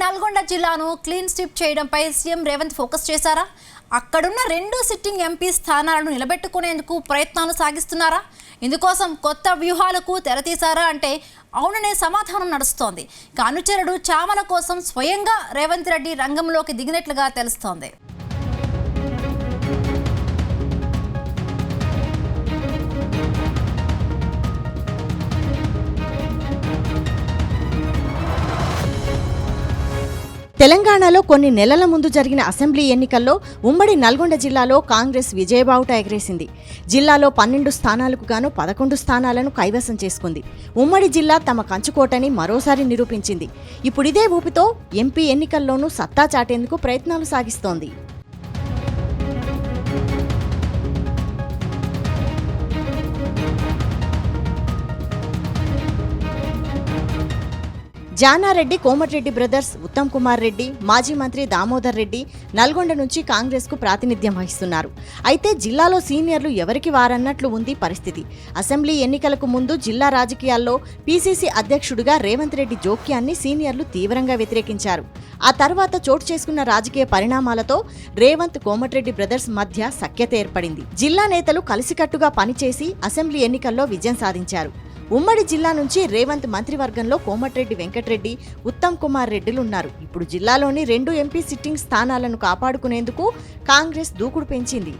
నల్గొండ జిల్లాను clean sweep చేయడంపై CM Revanth focus చేశారా? అక్కడున్న 2 సిట్టింగ్ ఎంపీ స్థానాలను నిలబెట్టుకునేందుకు ప్రయత్నాలు సాగిస్తున్నారా? ఇందుకోసం కొత్త వ్యూహాలకు తెరతీశారా అంటే అవుననే సమాధానం నడుస్తోంది. అనుచరుడు చామల కోసం స్వయంగా రేవంత్ రెడ్డి రంగంలోకి దిగినట్లుగా తెలుస్తోంది. తెలంగాణలో కొన్ని నెలల ముందు జరిగిన అసెంబ్లీ ఎన్నికల్లో ఉమ్మడి నల్గొండ జిల్లాలో కాంగ్రెస్ విజయబావుట ఎగరేసింది. జిల్లాలో 12 స్థానాలకు గాను 11 స్థానాలను కైవసం చేసుకుంది. ఉమ్మడి జిల్లా తమ కంచుకోటని మరోసారి నిరూపించింది. ఇప్పుడిదే ఊపితో ఎంపీ ఎన్నికల్లోనూ సత్తా చాటేందుకు ప్రయత్నాలు సాగిస్తోంది. జానారెడ్డి, కోమటిరెడ్డి బ్రదర్స్, ఉత్తమ్ కుమార్ రెడ్డి, మాజీ మంత్రి దామోదర్ రెడ్డి నల్గొండ నుంచి కాంగ్రెస్కు ప్రాతినిధ్యం వహిస్తున్నారు. అయితే జిల్లాలో సీనియర్లు ఎవరికి వారన్నట్లు ఉంది పరిస్థితి. అసెంబ్లీ ఎన్నికలకు ముందు జిల్లా రాజకీయాల్లో పీసీసీ అధ్యక్షుడిగా రేవంత్ రెడ్డి జోక్యాన్ని సీనియర్లు తీవ్రంగా వ్యతిరేకించారు. ఆ తర్వాత చోటు చేసుకున్న రాజకీయ పరిణామాలతో రేవంత్, కోమటిరెడ్డి బ్రదర్స్ మధ్య సఖ్యత ఏర్పడింది. జిల్లా నేతలు కలిసికట్టుగా పనిచేసి అసెంబ్లీ ఎన్నికల్లో విజయం సాధించారు. ఉమ్మడి జిల్లా నుంచి రేవంత్ మంత్రివర్గంలో కోమటిరెడ్డి వెంకటరెడ్డి, ఉత్తమ్ కుమార్ రెడ్డిలున్నారు. ఇప్పుడు జిల్లాలోని 2 ఎంపీ సిట్టింగ్ స్థానాలను కాపాడుకునేందుకు కాంగ్రెస్ దూకుడు పెంచింది.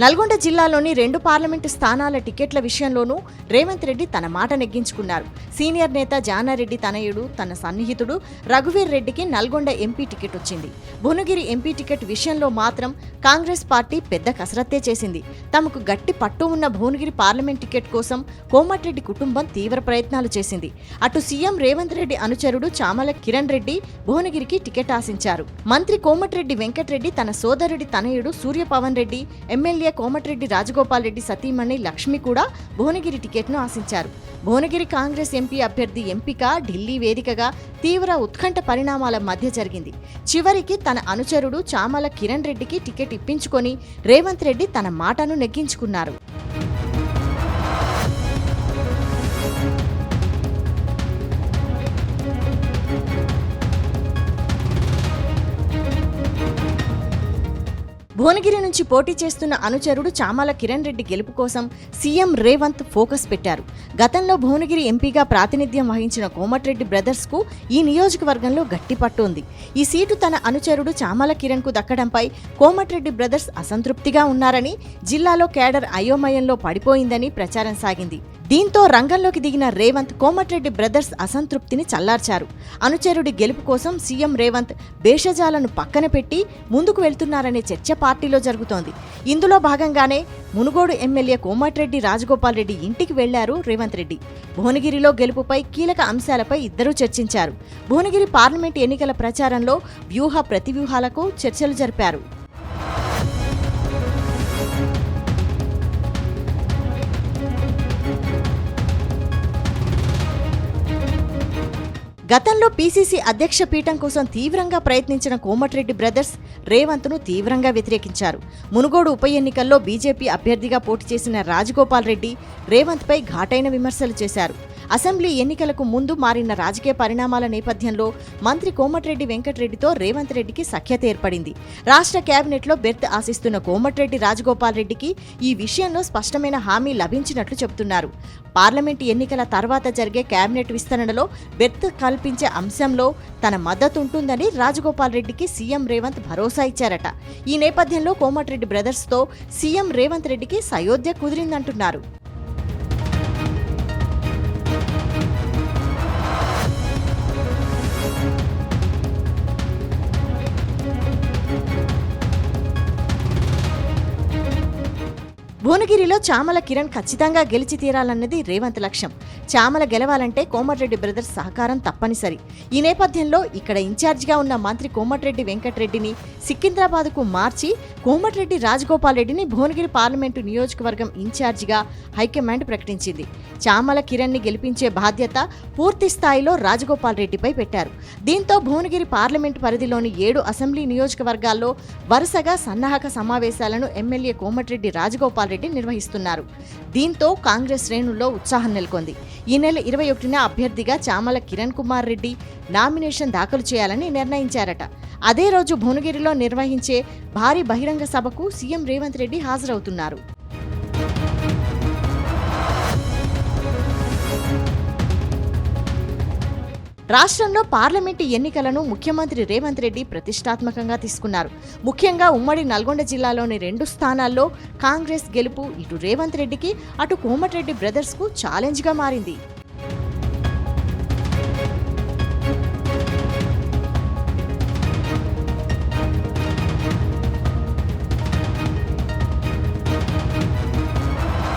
నల్గొండ జిల్లాలోని 2 పార్లమెంటు స్థానాల టికెట్ల విషయంలోనూ రేవంత్ రెడ్డి తన మాట నెగ్గించుకున్నారు. సీనియర్ నేత జానారెడ్డి తనయుడు, తన సన్నిహితుడు రఘువీర్ రెడ్డికి నల్గొండ ఎంపీ టికెట్ వచ్చింది. భువనగిరి ఎంపీ టికెట్ విషయంలో మాత్రం కాంగ్రెస్ పార్టీ పెద్ద కసరత్తే చేసింది. తమకు గట్టి పట్టు ఉన్న భువనగిరి పార్లమెంట్ టికెట్ కోసం కోమటిరెడ్డి కుటుంబం తీవ్ర ప్రయత్నాలు చేసింది. అటు సీఎం రేవంత్ రెడ్డి అనుచరుడు చామల కిరణ్ రెడ్డి భువనగిరికి టికెట్ ఆశించారు. మంత్రి కోమటిరెడ్డి వెంకటరెడ్డి తన సోదరుడి తనయుడు సూర్యపవన్ రెడ్డి, ఎమ్మెల్యే కోమటిరెడ్డి రాజగోపాల్ రెడ్డి సతీమణి లక్ష్మి కూడా భువనగిరి టికెట్ను ఆశించారు. భువనగిరి కాంగ్రెస్ ఎంపీ అభ్యర్థి ఎంపిక ఢిల్లీ వేదికగా తీవ్ర ఉత్కంఠ పరిణామాల మధ్య జరిగింది. చివరికి తన అనుచరుడు చామల కిరణ్ రెడ్డికి టికెట్ ఇప్పించుకొని రేవంత్ రెడ్డి తన మాటను నెగ్గించుకున్నారు. భువనగిరి నుంచి పోటీ చేస్తున్న అనుచరుడు చామల కిరణ్ రెడ్డి గెలుపు కోసం సీఎం రేవంత్ ఫోకస్ పెట్టారు. గతంలో భువనగిరి ఎంపీగా ప్రాతినిధ్యం వహించిన కోమటిరెడ్డి బ్రదర్స్కు ఈ నియోజకవర్గంలో గట్టి పట్టు ఉంది. ఈ సీటు తన అనుచరుడు చామల కిరణ్కు దక్కడంపై కోమటిరెడ్డి బ్రదర్స్ అసంతృప్తిగా ఉన్నారని, జిల్లాలో కేడర్ అయోమయంలో పడిపోయిందని ప్రచారం సాగింది. దీంతో రంగంలోకి దిగిన రేవంత్ కోమటిరెడ్డి బ్రదర్స్ అసంతృప్తిని చల్లార్చారు. అనుచరుడి గెలుపు కోసం సీఎం రేవంత్ భేషజాలను పక్కన పెట్టి ముందుకు వెళ్తున్నారనే చర్చ పార్టీలో జరుగుతోంది. ఇందులో భాగంగానే మునుగోడు ఎమ్మెల్యే కోమటిరెడ్డి రాజగోపాల్ రెడ్డి ఇంటికి వెళ్లారు రేవంత్ రెడ్డి. భువనగిరిలో గెలుపుపై కీలక అంశాలపై ఇద్దరూ చర్చించారు. భువనగిరి పార్లమెంట్ ఎన్నికల ప్రచారంలో వ్యూహ ప్రతివ్యూహాలకు చర్చలు జరిపారు. గతంలో పీసీసీ అధ్యక్ష పీఠం కోసం తీవ్రంగా ప్రయత్నించిన కోమటిరెడ్డి బ్రదర్స్ రేవంత్ను తీవ్రంగా వ్యతిరేకించారు. మునుగోడు ఉప ఎన్నికల్లో బీజేపీ అభ్యర్థిగా పోటీ చేసిన రాజగోపాల్ రెడ్డి రేవంత్పై ఘాటైన విమర్శలు చేశారు. అసెంబ్లీ ఎన్నికలకు ముందు మారిన రాజకీయ పరిణామాల నేపథ్యంలో మంత్రి కోమటిరెడ్డి వెంకటరెడ్డితో రేవంత్ రెడ్డికి సఖ్యత ఏర్పడింది. రాష్ట్ర కేబినెట్లో బెర్త్ ఆశిస్తున్న కోమటిరెడ్డి రాజగోపాల్ రెడ్డికి ఈ విషయంలో స్పష్టమైన హామీ లభించినట్లు చెబుతున్నారు. పార్లమెంటు ఎన్నికల తర్వాత జరిగే కేబినెట్ విస్తరణలో బెర్త్ కల్పించే అంశంలో తన మద్దతు ఉంటుందని రాజగోపాల్ రెడ్డికి సీఎం రేవంత్ భరోసా ఇచ్చారట. ఈ నేపథ్యంలో కోమటిరెడ్డి బ్రదర్స్తో సీఎం రేవంత్ రెడ్డికి సయోధ్య కుదిరిందంటున్నారు. భువనగిరిలో చామల కిరణ్ ఖచ్చితంగా గెలిచి తీరాలన్నది రేవంత్ లక్ష్యం. చామల గెలవాలంటే కోమటిరెడ్డి బ్రదర్స్ సహకారం తప్పనిసరి. ఈ నేపథ్యంలో ఇక్కడ ఇన్ఛార్జిగా ఉన్న మంత్రి కోమటిరెడ్డి వెంకటరెడ్డిని సికింద్రాబాద్కు మార్చి కోమటిరెడ్డి రాజగోపాల్ రెడ్డిని భువనగిరి పార్లమెంటు నియోజకవర్గం ఇన్ఛార్జిగా హైకమాండ్ ప్రకటించింది. చామల కిరణ్ని గెలిపించే బాధ్యత పూర్తి స్థాయిలో రాజగోపాల్ రెడ్డిపై పెట్టారు. దీంతో భువనగిరి పార్లమెంటు పరిధిలోని 7 అసెంబ్లీ నియోజకవర్గాల్లో వరుసగా సన్నాహక సమావేశాలను ఎమ్మెల్యే కోమటిరెడ్డి రాజగోపాల్ రెడ్డి నిర్వహిస్తున్నారు. దీంతో కాంగ్రెస్ శ్రేణుల్లో ఉత్సాహం నెలకొంది. ఈ నెల 21న అభ్యర్థిగా చామల కిరణ్ కుమార్ రెడ్డి నామినేషన్ దాఖలు చేయాలని నిర్ణయించారట. అదే రోజు భువనగిరిలో నిర్వహించే భారీ బహిరంగ సభకు సీఎం రేవంత్ రెడ్డి హాజరవుతున్నారు. రాష్ట్రంలో పార్లమెంటు ఎన్నికలను ముఖ్యమంత్రి రేవంత్ రెడ్డి ప్రతిష్టాత్మకంగా తీసుకున్నారు. ముఖ్యంగా ఉమ్మడి నల్గొండ జిల్లాలోని 2 స్థానాల్లో కాంగ్రెస్ గెలుపు ఇటు రేవంత్ రెడ్డికి అటు కోమటిరెడ్డి బ్రదర్స్కు ఛాలెంజ్గా మారింది.